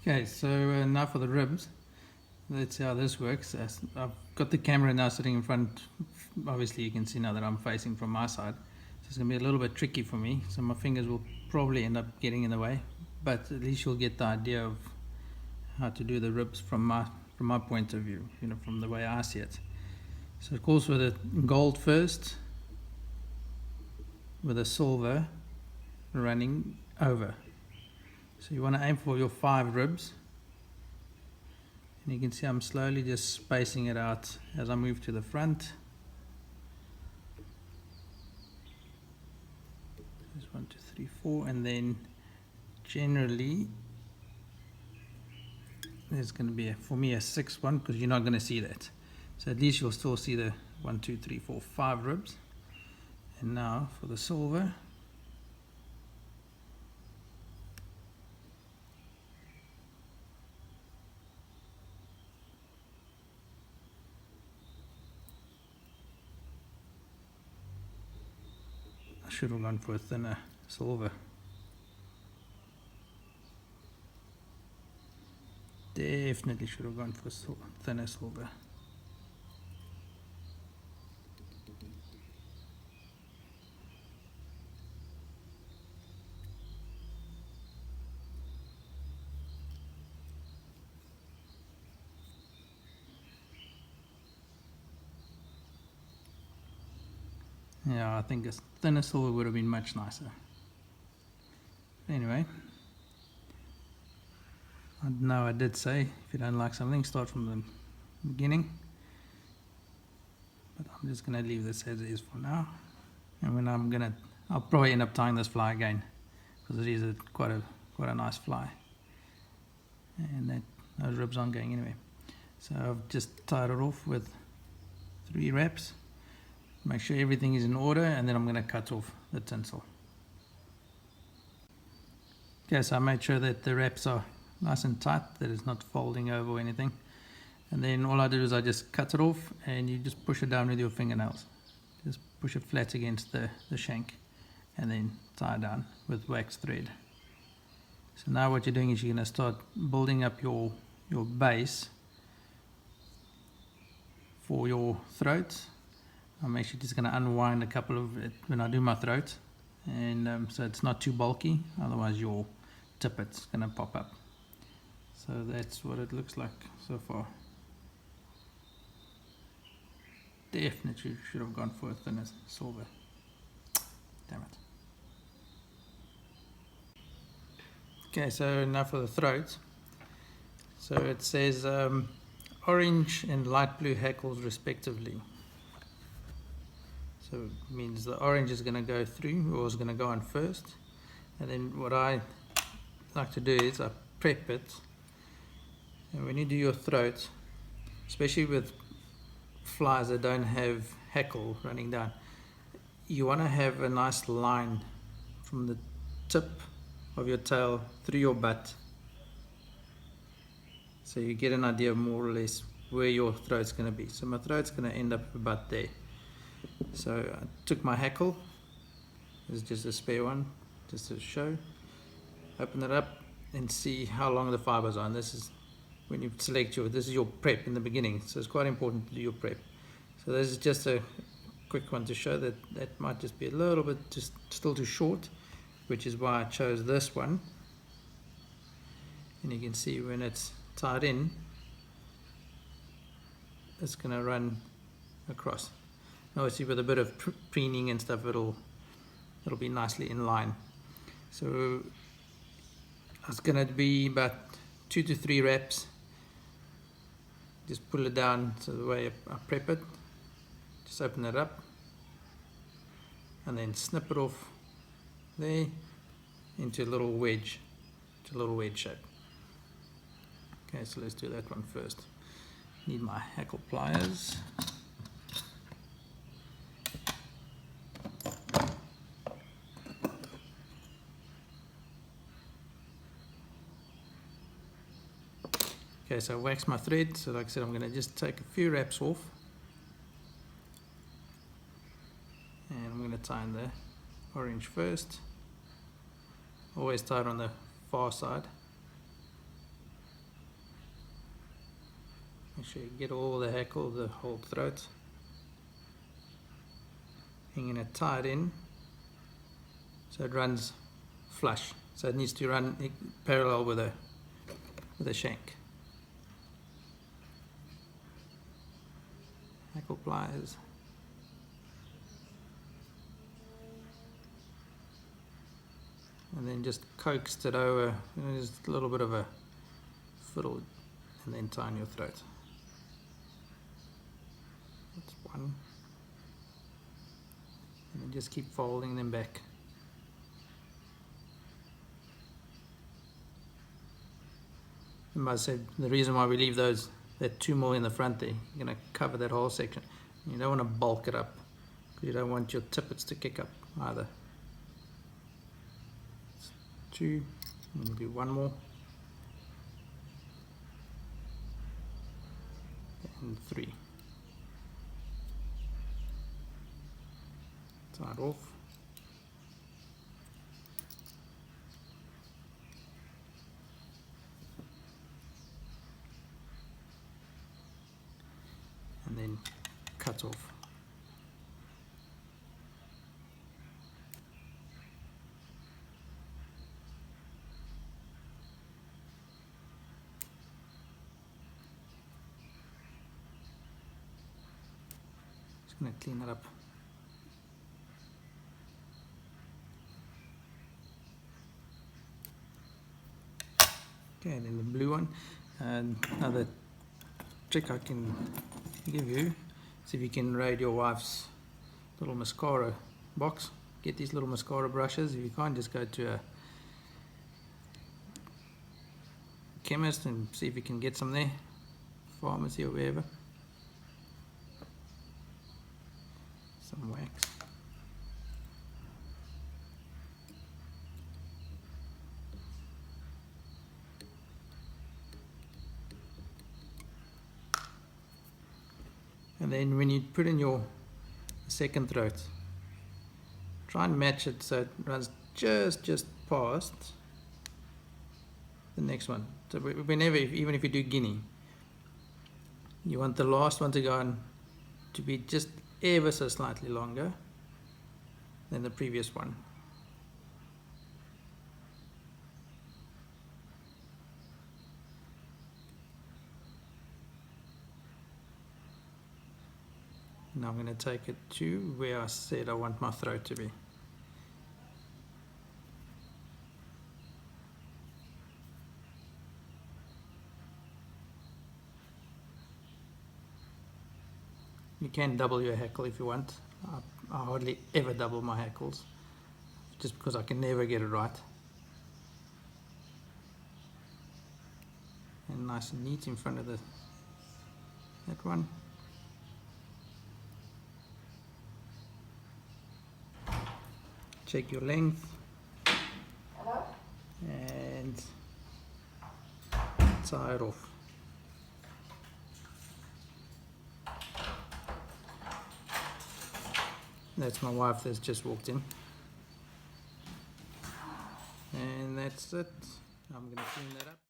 Okay, so now for the ribs. Let's see how this works. I've got the camera now sitting in front. Obviously you can see now that I'm facing from my side. So it's going to be a little bit tricky for me. So my fingers will probably end up getting in the way. But at least you'll get the idea of how to do the ribs from my point of view, from the way I see it. So of course with the gold first, with a silver running over. So you want to aim for your 5 ribs. And you can see I'm slowly just spacing it out as I move to the front. There's 1, 2, 3, 4, and then generally there's going to be for me a 6th one, because you're not going to see that. So at least you'll still see the 1, 2, 3, 4, 5 ribs. And now for the silver. I should have gone for a thinner silver. Definitely should have gone for thinner silver. Yeah, I think a thinner silver would have been much nicer. Anyway, I know I did say if you don't like something, start from the beginning. But I'm just going to leave this as it is for now. And when I'll probably end up tying this fly again, because it is quite a nice fly. And those ribs aren't going anywhere. So I've just tied it off with 3 wraps. Make sure everything is in order, and then I'm going to cut off the tinsel. Okay, so I made sure that the wraps are nice and tight, that it's not folding over or anything. And then all I do is I just cut it off, and you just push it down with your fingernails. Just push it flat against the shank, and then tie it down with wax thread. So now what you're doing is you're going to start building up your base for your throat. I'm actually just going to unwind a couple of it when I do my throat, and so it's not too bulky, otherwise your tippet's going to pop up. So that's what it looks like so far. Definitely should have gone for a thinner silver. Damn it. Okay, so now for the throat. So it says orange and light blue hackles respectively. So it means the orange is going to go through, or is going to go on first. And then what I like to do is I prep it. And when you do your throat, especially with flies that don't have hackle running down, you want to have a nice line from the tip of your tail through your butt. So you get an idea more or less where your throat's going to be. So my throat's going to end up about there. So I took my hackle, this is just a spare one, just to show, open it up and see how long the fibers are. And this is when you select this is your prep in the beginning, so it's quite important to do your prep. So this is just a quick one to show that might just be a little bit still too short, which is why I chose this one. And you can see when it's tied in, it's going to run across. Obviously with a bit of preening and stuff, it'll be nicely in line. So it's going to be about 2 to 3 wraps. Just pull it down so the way I prep it. Just open it up and then snip it off there into a little wedge, shape. Okay, so let's do that one first. Need my hackle pliers. Okay, so I wax my thread. So like I said, I'm going to just take a few wraps off. And I'm going to tie in the orange first. Always tie it on the far side. Make sure you get all the hackle, the whole throat. You're going to tie it in so it runs flush. So it needs to run parallel with the shank. Hackle pliers. And then just coax it over, just a little bit of a fiddle, and then tie in your throat. That's one. And then just keep folding them back. Remember I said the reason why we leave that 2 mil in the front there, you're going to cover that whole section. You don't want to bulk it up, because you don't want your tippets to kick up either. 2, and do one more, and 3. Tie it off. And then cut off. Just going to clean it up. Okay, and then the blue one. And another trick I can give you is if you can raid your wife's little mascara box. Get these little mascara brushes. If you can't, just go to a chemist and see if you can get some there, pharmacy or wherever. Some wax. And then when you put in your second throat, try and match it so it runs just past the next one. So whenever, even if you do guinea, you want the last one to go on to be just ever so slightly longer than the previous one. Now I'm going to take it to where I said I want my throat to be. You can double your hackle if you want. I hardly ever double my hackles, just because I can never get it right. And nice and neat in front of that one. Check your length. Hello? And tie it off. That's my wife that's just walked in. And that's it. I'm going to clean that up.